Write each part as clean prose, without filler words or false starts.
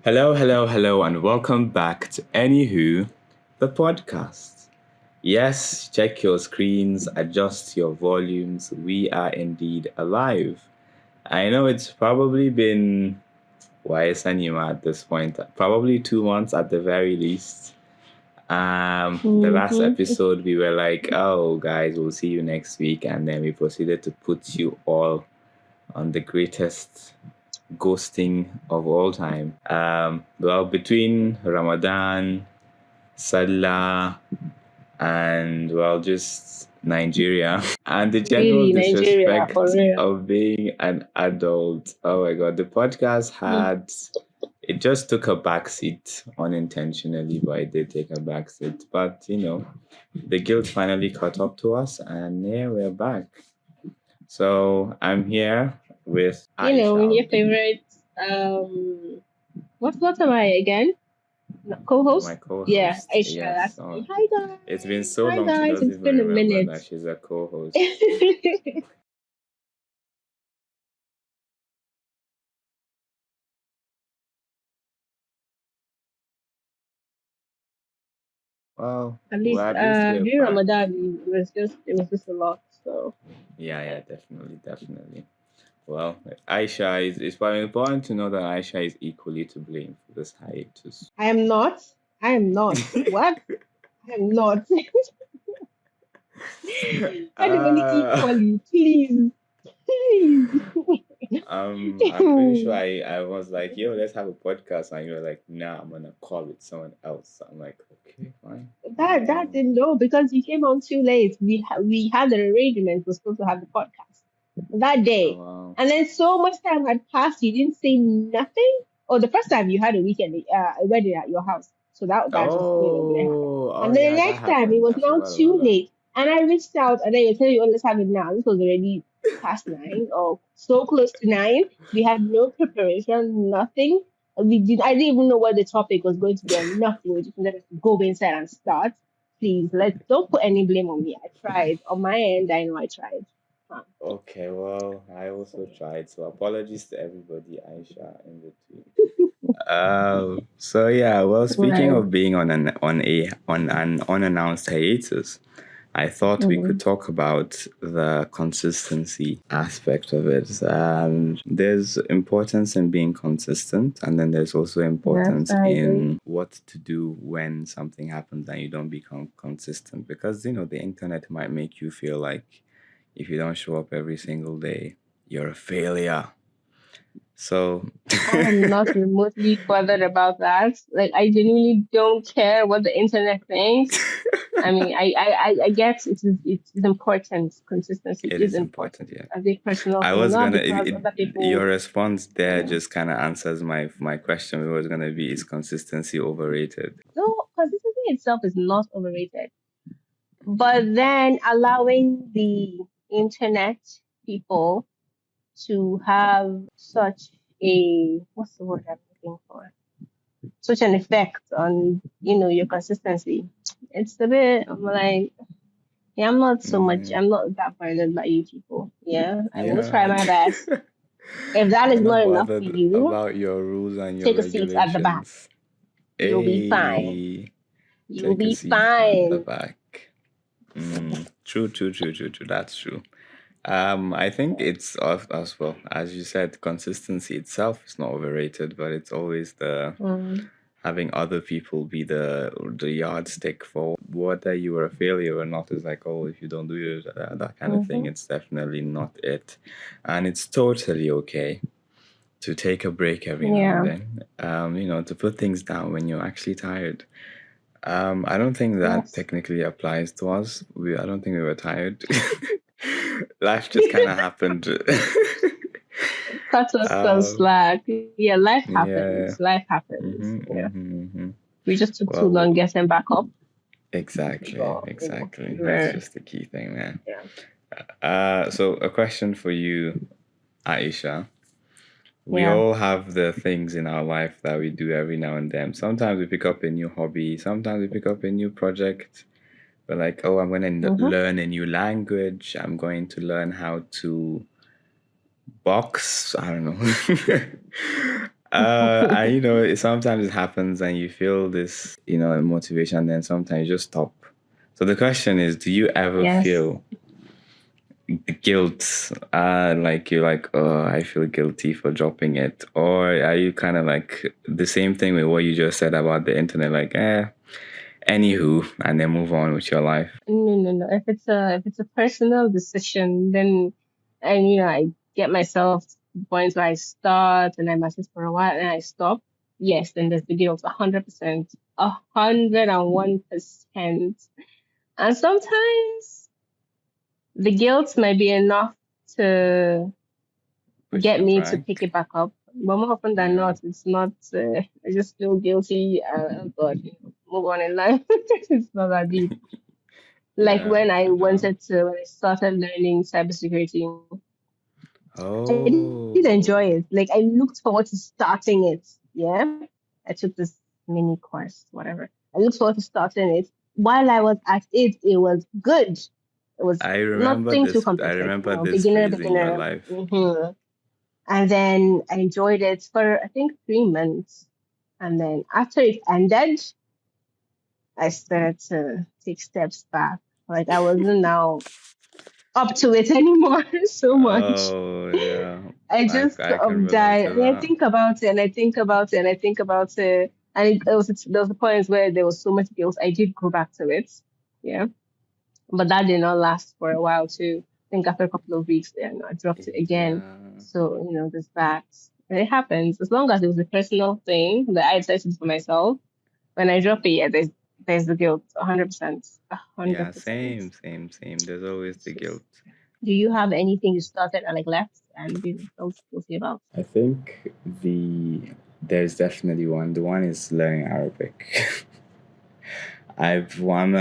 Hello, hello, hello, and welcome back to Anywho, the podcast. Yes, check your screens, adjust your volumes. We are indeed alive. I know it's probably been, why is Anima at this point? Probably 2 months at the very least. The last episode, we were like, oh, guys, we'll see you next week. And then we proceeded to put you all on the greatest ghosting of all time. Well, between Ramadan, Salah, and well, just Nigeria and the general Really, Nigeria, disrespect for real. of being an adult. Oh my God, the podcast had it just took a backseat unintentionally, but it did take a backseat. But the guilt finally caught up to us, and yeah, we're back. So I'm here with Aisha. Your favorite, what am I again? Co-host? My co-host. Yeah, Aisha, Yes. that's me. Hi, guys. It's been so Hi, long she guys. doesn't It's even been a remember minute. that she's a co-host. Well, At least at least we're during back. Ramadan, it was just a lot. So Yeah, definitely. Well, Aisha is probably important to know that Aisha is equally to blame for this hiatus. I am not. What? I am not. Anybody equally, please. I'm pretty sure I was like, yo, let's have a podcast, and you were like, nah, I'm gonna call it someone else. I'm like, okay, fine. That didn't know because you came on too late. We had an arrangement. We're supposed to have the podcast that day, Wow. and then so much time had passed. You didn't say nothing. Or the first time you had a wedding at your house, so that just didn't happen. And then the Yeah, that next time it happened. was I now forgot about too that. late, and I reached out, and then you tell you, oh, let's have it now. This was already past 9 or so close to 9. We had no preparation, nothing. I didn't even know what the topic was going to be or nothing. We just wanted to go inside and start. Please, don't put any blame on me. I tried. On my end, I know I tried. Okay, well, I also tried, so apologies to everybody, Aisha, in between. So yeah, well, speaking Right. of being on an unannounced hiatus, I thought we could talk about the consistency aspect of it. There's importance in being consistent, and then there's also importance Yes, I agree. in what to do when something happens and you don't become consistent. Because the internet might make you feel like if you don't show up every single day, you're a failure. So I am not remotely bothered about that. Like, I genuinely don't care what the internet thinks. I mean, I guess it's important. Consistency it is is important. important, yeah. As a personal I thing, was not gonna because other people. your response there Yeah. just kind of answers my question. It was gonna be, is consistency overrated? No, consistency itself is not overrated. But then allowing the internet people to have such what's the word I'm looking for? Such an effect on your consistency. It's a bit. I'm like, yeah, I'm not so much. I'm not that bothered by you people. Yeah, I will try my best. If that is You're not not enough for bothered you, about your rules and your take a seat at the back. regulations. You'll be fine. Hey, You'll take a be seat at the fine. back. True. That's true. I think it's as well as you said. Consistency itself is not overrated, but it's always the having other people be the yardstick for whether you were a failure or not. Is like, oh, if you don't do it, that kind of thing. It's definitely not it, and it's totally okay to take a break every now and then. To put things down when you're actually tired. I don't think that technically applies to us. I don't think we were tired. Life just kind of happened. Cut us some slack. Yeah, life happens. Yeah. Life happens. We just took too long getting back up. Exactly. But, That's just the key thing, man. Yeah. So a question for you, Aisha. We all have the things in our life that we do every now and then. Sometimes we pick up a new hobby. Sometimes we pick up a new project. We're like, oh, I'm going to learn a new language. I'm going to learn how to box. I don't know. sometimes it happens and you feel this, motivation, then sometimes you just stop. So the question is, do you ever Yes. feel guilt? Like you're like, oh, I feel guilty for dropping it, or are you kind of like the same thing with what you just said about the internet, like, anywho, and then move on with your life? No. If it's a personal decision, then and I get myself to the point where I start and I message for a while and I stop. Yes, then there's the guilt, 100%, 101%. And sometimes the guilt might be enough to Push get you me to back. pick it back up. But more often than Yeah. not, it's not. I just feel guilty. Oh God, move on in life. It's not that deep. Like Yeah. when Yeah. when I started learning cybersecurity, I did Oh. enjoy it. Like I looked forward to starting it. Yeah, I took this mini course, whatever. I looked forward to starting it. While I was at it, it was good. It was I remember nothing too this. I complex, like remember this beginner, phase in your beginner. life. And then I enjoyed it for I think 3 months. And then after it ended, I started to take steps back. Like I wasn't now up to it anymore so much. Oh yeah, I I just I sort can of relate died. to And I that. think about it and I think about it and I think about it. And there was a point where there was so much guilt. I did go back to it. Yeah. But that did not last for a while too. I think after a couple of weeks, then I dropped it again. Yeah. So, there's that. And it happens. As long as it was a personal thing that I decided for myself, when I drop it, yeah, there's the guilt, 100%. Yeah, 100%. same. There's always It's the guilt. just, do you have anything you started and like left and you felt guilty about? I think there's definitely one. The one is learning Arabic. As Um,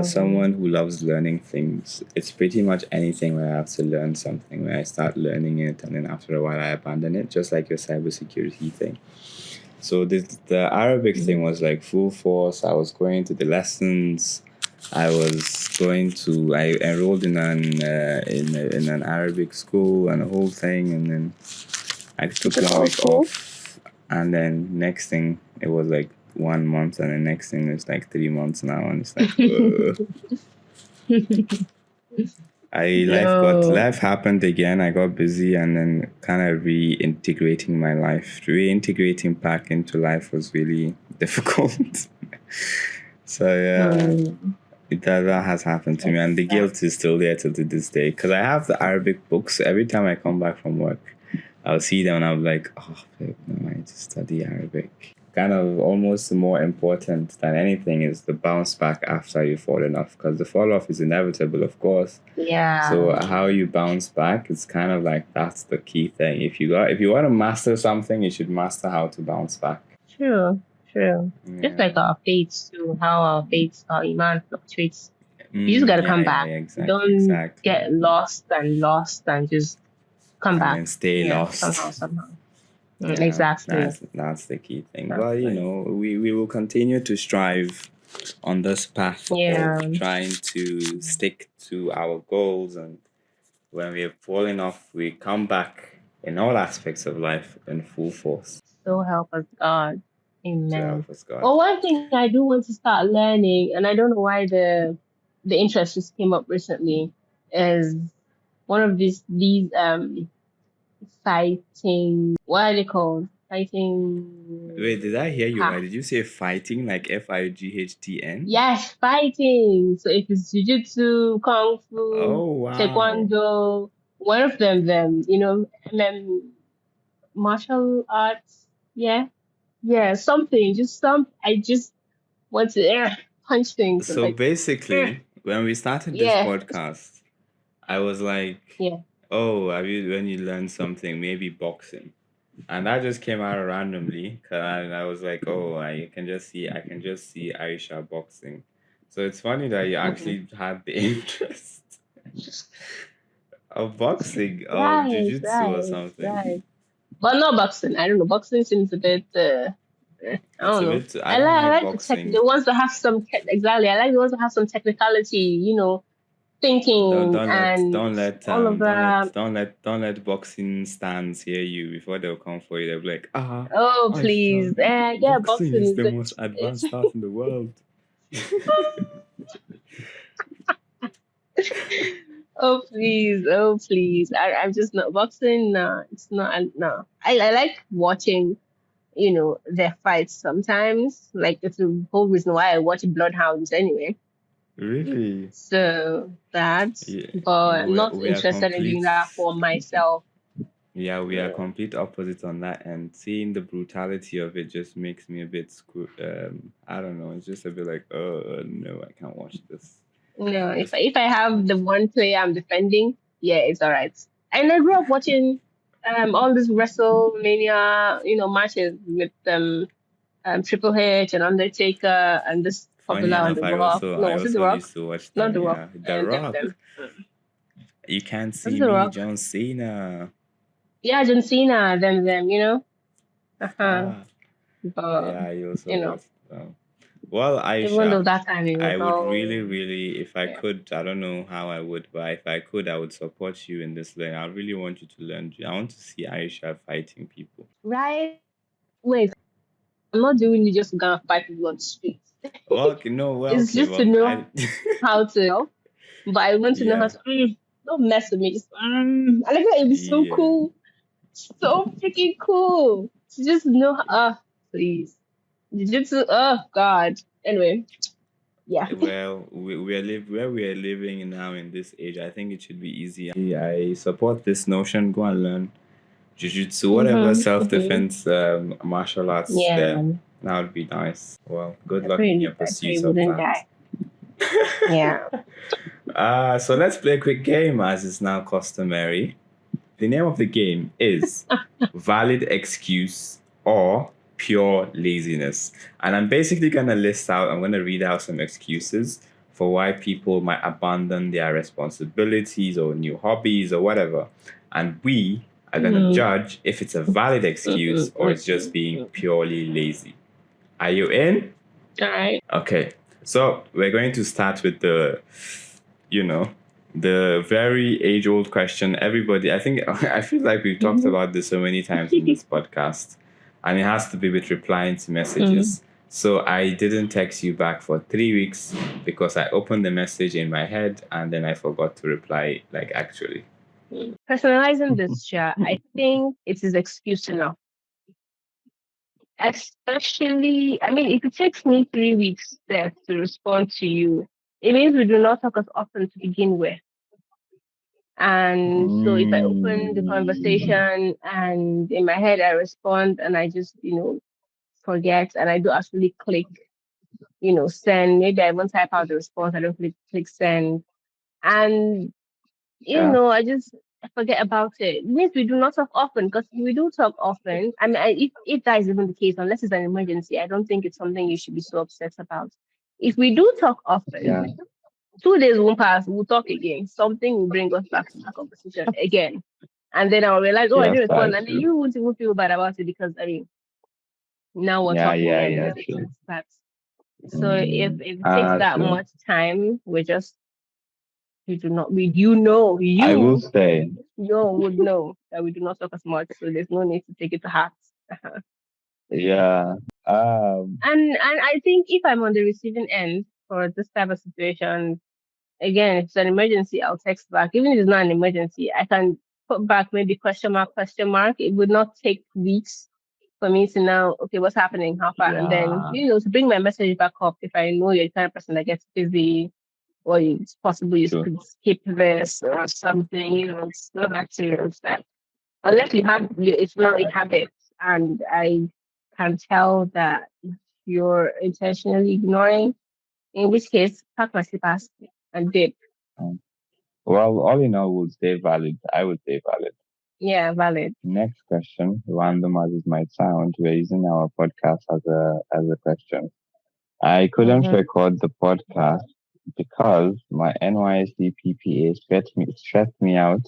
someone who loves learning things, it's pretty much anything where I have to learn something, where I start learning it and then after a while I abandon it, just like your cybersecurity thing. So the Arabic thing mhm. was like full force. I was going to the lessons. I enrolled in an Arabic school and a whole thing, and then I took That's one all week cool. off, and then next thing it was like 1 month, and the next thing it's like 3 months now, and it's like, No. life happened again. I got busy, and then kind of reintegrating back into life was really difficult. So yeah, Hmm. that has happened to I me, get and the that. guilt is still there to this day because I have the Arabic books. Every time I come back from work, I'll see them and I'm like, oh, babe, no, I need to study Arabic. Kind of almost more important than anything is the bounce back after you've fallen off, because the fall off is inevitable, of course. Yeah. So how you bounce back is kind of like that's the key thing. If you want to master something, you should master how to bounce back. True. True. Just Yeah. like our faiths too, how our faiths, our iman fluctuates. You just gotta come back. Yeah, Don't exactly. get lost and just come And back. then stay Yeah, lost. somehow. Yeah, Exactly. that's the key thing. But Exactly. we will continue to strive on this path Yeah. of trying to stick to our goals, and when we have fallen off, we come back in all aspects of life in full force So help us God. to Amen. help us God. Well, one thing I do want to start learning, and I don't know why the interest just came up recently, is one of these fighting, what are they called? Wait, Fighting did I hear you right? path. Did you say fighting like FIGHTN? Yes, fighting. So if it's jiu-jitsu, kung fu, Oh wow. taekwondo, one of them, and then martial arts. Yeah, yeah, something. I just want to punch things and So like, eh, basically, when we started this yeah, podcast, I was like, yeah. "Oh, have you when you learn something, maybe boxing?" And that just came out randomly, and I was like, "Oh, I can just see Aisha boxing." So it's funny that you Mhm. actually had the interest of boxing, of Right, jujitsu or right, something. right. But not boxing. I don't know. Boxing seems a bit. I It's don't a know. bit. I don't I like like the boxing. the ones that have some exactly. I like the ones that have some technicality. Don't thinking don't let and don't let all of don't let that. don't let don't let boxing stands hear you before they'll come for you. They'll be like, Oh, please. Aisha, Yeah, boxing boxing is is the the, most it's, advanced art in the world. oh, please. Oh, please. I'm just not boxing. No, it's not. No. I like watching, their fights sometimes. Like, it's the whole reason why I watch Bloodhounds anyway. Really? So that, Yeah, but I'm we not we are interested in doing complete. that for myself. Yeah, we are Yeah. complete opposites on that, and seeing the brutality of it just makes me a bit I don't know. It's just a bit like, no, I can't watch this. No, if Just if I have the one player I'm defending, yeah, it's all right. And I grew up watching all these WrestleMania, matches with Triple H and Undertaker and this funny popular on enough, The Rock. No, I was it The also Rock? used to watch Not them. The Rock. Yeah, The Them. Rock. You can't Was it see The me, Rock? John Cena. Yeah, John Cena, them. Uh-huh. Ah, But yeah, I also you know, watched them. Well, even though Aisha, that time it was I would really, all really, if I yeah. could, I don't know how I would, but if I could, I would support you in this lane. I really want you to learn. I want to see Aisha fighting people. Right? Wait, I'm not doing it just to go and fight people on the streets. Well, okay, no, well, It's okay, just to well, know I, how to, but I want to know how yeah, to. Don't mess with me. Just, I like that. It'd be so yeah. cool, so freaking cool to just know. Please, jiu-jitsu. Oh God. Anyway, yeah. Well, we are where we are living now in this age. I think it should be easy. I support this notion. Go and learn Jiu-Jitsu, whatever Mhm. self-defense martial arts there. Yeah. That would be nice. Well, good I luck in your pray you pursuits of wouldn't that. die. Yeah. So let's play a quick game as is now customary. The name of the game is Valid Excuse or Pure Laziness. And I'm basically I'm going to read out some excuses for why people might abandon their responsibilities or new hobbies or whatever. And we are going to Mm, judge if it's a valid excuse or it's just being mm. purely lazy. Are you in? All right. Okay, so we're going to start with you know, the very age-old question. Everybody, I think, I feel like we've talked Mhm. about this so many times in this podcast, and it has to be with replying to Mm. messages. So I didn't text you back for 3 weeks because I opened the message in my head and then I forgot to reply, like actually. Personalizing this chat, I think it is excuse enough. Especially, I mean, if it takes me 3 weeks there to respond to you, it means we do not talk as often to begin with. And so if I open the Mm, conversation and in my head I respond and I just, forget and I do actually click, send, maybe I won't type out the response, I don't click send. And yeah, I just forget about it. It means we do not talk often because if we do talk often, I mean, if that is even the case, unless it's an emergency, I don't think it's something you should be so obsessed about. If we do talk often, yeah, 2 days won't pass, we'll talk again. Something will bring us back to the conversation again. And then I'll realize, oh, I yes, didn't that respond. is And then true. you won't even feel bad about it because, I mean, now we're Yeah, talking yeah, and yeah, it's, true. it's that. So if it takes that True. much time, we do not, I will you say, you would know that we do not talk as much, so there's no need to take it to heart. yeah. Um, And I think if I'm on the receiving end for this type of situation, again, if it's an emergency, I'll text back. Even if it's not an emergency, I can put back maybe question mark, question mark. It would not take weeks for me to know, okay, what's happening, how far, and then, yeah, to bring my message back up if I know you're the kind of person that gets busy or it's possible you true. could skip this or something, it's not that serious. Unless it's not a habit, and I can tell that you're intentionally ignoring, in which case, pack my slippers and dip. Um, Well, all in all, would say valid. I would say valid. Yeah, valid. Next question, random as it might sound, we're using our podcast as a question. I couldn't Mm-hmm. record the podcast because my NYSC PPA stressed me out,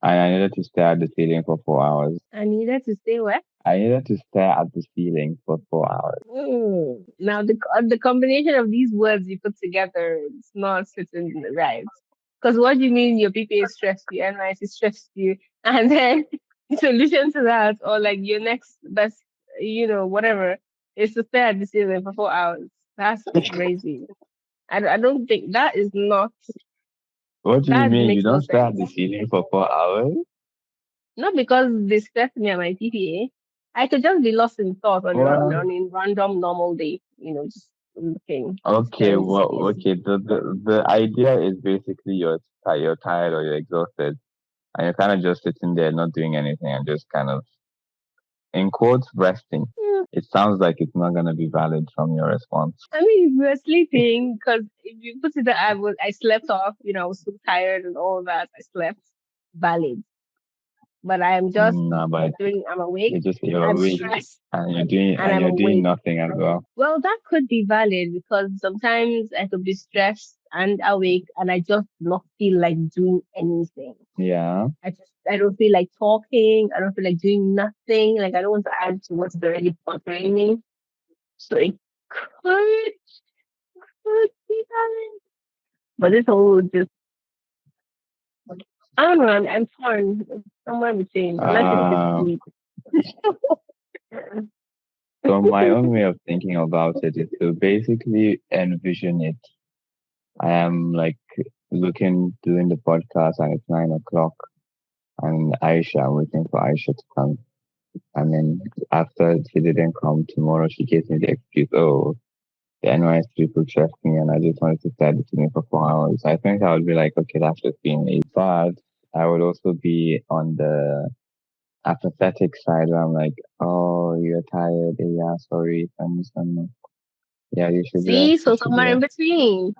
and I needed to stare at the ceiling for 4 hours. I needed to stay where? I needed to stare at the ceiling for 4 hours. Now the combination of these words you put together, it's not sitting right. Because what do you mean your PPA stressed you, NYC stressed you, and then the solution to that, or like your next best, whatever, is to stay at the ceiling for 4 hours. That's crazy. I don't think that is not, What do you that mean? You makes no don't stay at the sense. ceiling for 4 hours? Not because they stress me at my PPA. I could just be lost in thought on Well, a random normal day, just looking, okay, staring into well, space. okay. The idea is basically you're tired or you're exhausted, and you're kind of just sitting there not doing anything and just kind of, in quotes, resting. Hmm. It sounds like it's not gonna be valid from your response. I mean, if you're sleeping, because if you put it that I slept off, I was so tired and all that, I slept, valid. But I am just No, but I'm awake, you're I'm awake stressed, and and I'm you're doing awake. nothing as well. Well, that could be valid because sometimes I could be stressed and awake, and I just not feel like doing anything. Yeah. I don't feel like talking. I don't feel like doing nothing. Like I don't want to add to what's already bothering me. So it could be valid. But this whole just I don't know. I'm torn. It's somewhere between. Unless it's just Uh, sleep. so my own way of thinking about it is to basically envision it. I am like looking, doing the podcast and it's 9 o'clock and Aisha, I'm waiting for Aisha to come. And then after she didn't come tomorrow, she gives me the excuse, oh, the NYS people trust me and I just wanted to stay at the me for 4 hours. I think I would be like, okay, that's just being lazy. But I would also be on the apathetic side where I'm like, oh, you're tired. Yeah, sorry. I'm Yeah, you should rest. See, You so should somewhere in rest. between.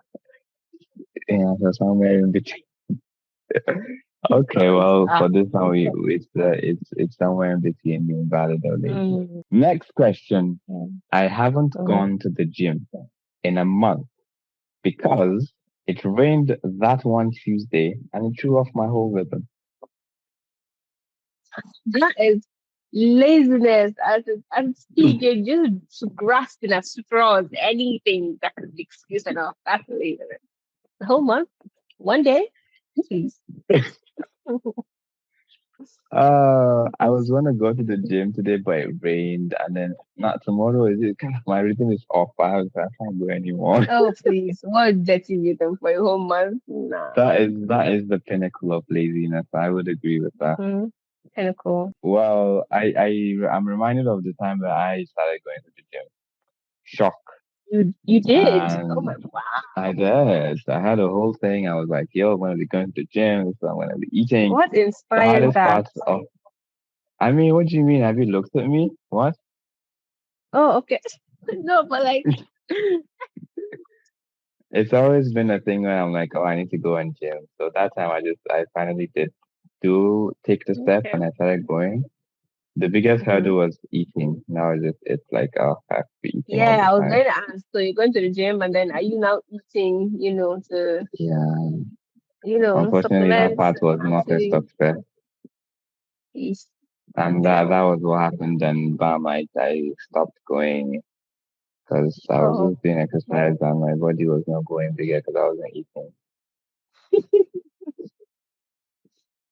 Yeah, so somewhere in between. Okay, well, Ah, for this one, it's somewhere in between being valid or lazy. mm, Next question. I haven't mhm. gone to the gym in a month because it rained that one Tuesday and it threw off my whole rhythm. That is laziness. And Steve, you're just grasping at straws. Anything that could be excuse enough. That's laziness. The whole month, one day, please. I was gonna go to the gym today, but it rained, and then not tomorrow. Is it kind of my rhythm is off? I can't go anymore. Oh, please. What dirty rhythm for a whole month? Nah. That is the pinnacle of laziness. I would agree with that. Mm-hmm. Kind of cool. Well, I'm reminded of the time that I started going to the gym. Shock. You did. Oh my And wow. I did. I had a whole thing. I was like, yo, I'm gonna be going to the gym, so I'm gonna be eating. What The inspired hardest that? part of I mean, what do you mean? Have you looked at me? What? Oh, okay. No, but like, It's always been a thing where I'm like, oh, I need to go and gym. So that time I finally did do take the step okay. and I started going. The biggest Hmm. hurdle was eating. Now it's like, oh, I have to be eating all Yeah, the I was time. going to ask. So you're going to the gym, and then are you now eating? To Yeah. Unfortunately, that supplement part was not a actually success. eat. And that Damn. was what happened. And bam, I stopped going because I was Oh, just doing exercise and my body was not going bigger because I wasn't eating.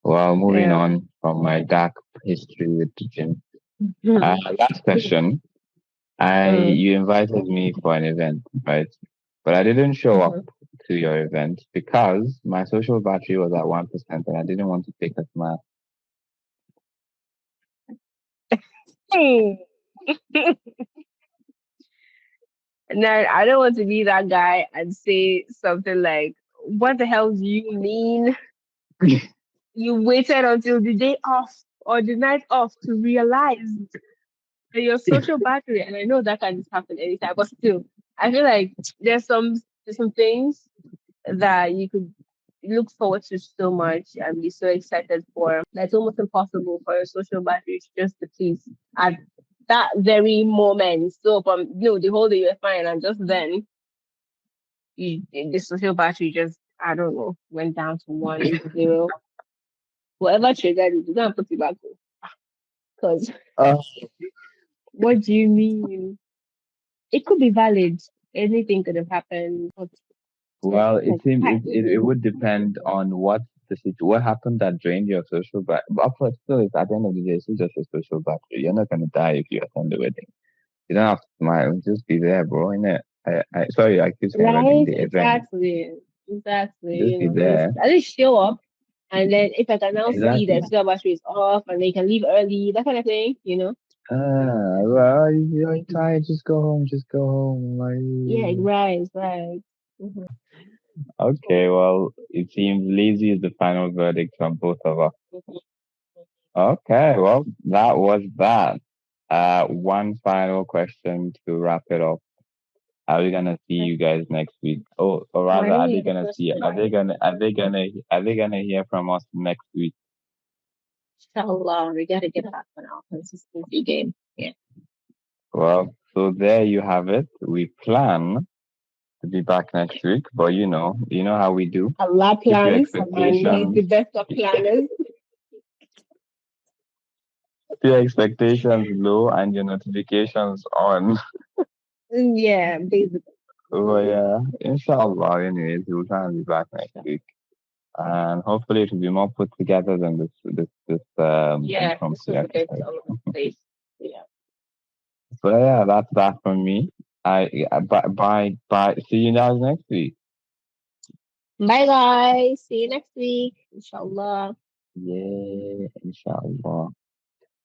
Well, moving damn. on from my dark history with the gym. Hmm. Last question. I Mm. You invited me for an event, right? But I didn't show up Hmm. to your event because my social battery was at 1% and I didn't want to take a smile. Hey. Now, I don't want to be that guy and say something like, "What the hell do you mean? You waited until the day off or the night off to realize that your social battery?" And I know that can just happen anytime, but still, I feel like there's some things that you could look forward to so much and be so excited for. That's almost impossible for your social battery to just deplete at that very moment. So from the whole day you're fine, and just then the social battery just I don't know went down to 1 0. Whatever triggered it, you can't put it back because Uh, what do you mean? It could be valid. Anything could have happened. Well, it Like, seems it mhm. would depend on what happened that drained your social battery. But for still, it's at the end of the day, it's still just a social battery. You're not gonna die if you attend the wedding. You don't have to smile. Just be there, bro. Innit? Sorry, I keep saying wedding, Right? the event. Exactly. Exactly. Just be Just there. at least show up. And then if I can now see Exactly. that the battery is off and they can leave early, that kind of thing. Well, you're tired. Just go home. Just go home. Yeah, right, right. Mm-hmm. Okay, well, it seems lazy is the final verdict from both of us. Mm-hmm. Okay, well, that was that. One final question to wrap it up. Are we gonna see you guys next week? Oh, or Oh, I rather, didn't are they hear the gonna see? question. Are they gonna hear from us next week? Inshallah, we gotta get back on our consistency game. Yeah. Well, so there you have it. We plan to be back next week, but you know how we do. Allah Keep your plans, and He's the expectations, best of planners. keep your expectations low and your notifications on. Yeah, basically. So yeah, inshallah. Anyways, we'll try and be back next week, and hopefully it will be more put together than this Yeah, this impromptu was a bit episode. all over the place. Yeah. So yeah, that's that from me. Bye. See you guys next week. Bye, guys. See you next week. Inshallah. Yeah, inshallah.